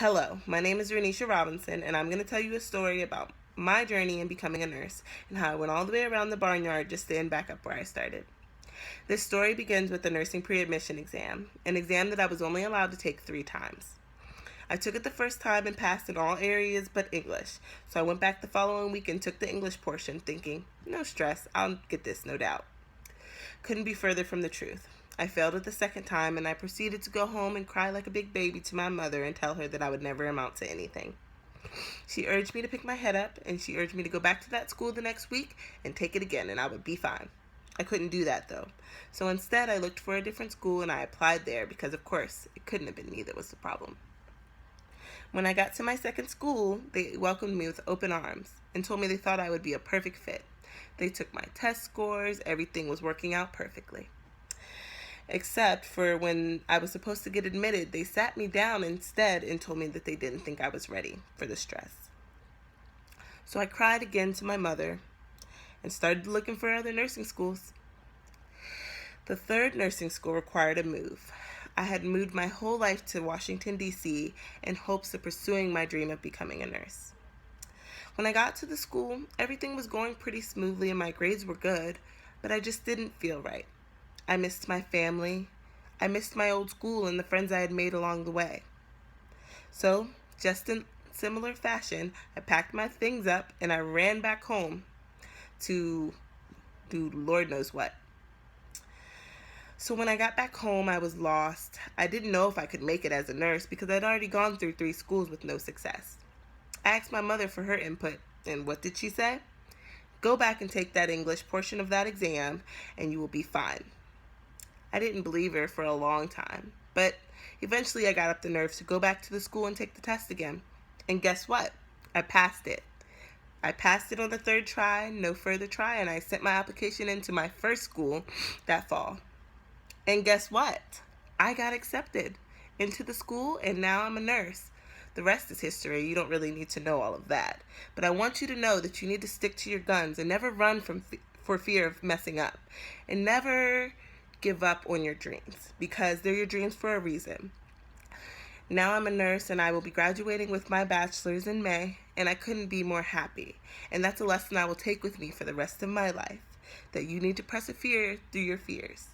Hello, my name is Renisha Robinson, and I'm going to tell you a story about my journey in becoming a nurse and how I went all the way around the barnyard just to end back up where I started. This story begins with the nursing pre-admission exam, an exam that I was only allowed to take 3 times. I took it the first time and passed in all areas but English, so I went back the following week and took the English portion, thinking, no stress, I'll get this, no doubt. Couldn't be further from the truth. I failed it the second time, and I proceeded to go home and cry like a big baby to my mother and tell her that I would never amount to anything. She urged me to pick my head up, and she urged me to go back to that school the next week and take it again, and I would be fine. I couldn't do that, though. So instead, I looked for a different school, and I applied there because, of course, it couldn't have been me that was the problem. When I got to my second school, they welcomed me with open arms and told me they thought I would be a perfect fit. They took my test scores, everything was working out perfectly. Except for when I was supposed to get admitted, they sat me down instead and told me that they didn't think I was ready for the stress. So I cried again to my mother and started looking for other nursing schools. The third nursing school required a move. I had moved my whole life to Washington, D.C. in hopes of pursuing my dream of becoming a nurse. When I got to the school, everything was going pretty smoothly and my grades were good, but I just didn't feel right. I missed my family. I missed my old school and the friends I had made along the way. So, just in similar fashion, I packed my things up and I ran back home to do Lord knows what. So when I got back home, I was lost. I didn't know if I could make it as a nurse because I'd already gone through 3 schools with no success. I asked my mother for her input, and what did she say? Go back and take that English portion of that exam, and you will be fine. I didn't believe her for a long time, but eventually I got up the nerve to go back to the school and take the test again. And guess what? I passed it. I passed it on the 3rd try, no further try, and I sent my application into my first school that fall. And guess what? I got accepted into the school, and now I'm a nurse. The rest is history. You don't really need to know all of that. But I want you to know that you need to stick to your guns and never run for fear of messing up. And never give up on your dreams, because they're your dreams for a reason. Now I'm a nurse, and I will be graduating with my bachelor's in May, and I couldn't be more happy. And that's a lesson I will take with me for the rest of my life, that you need to persevere through your fears.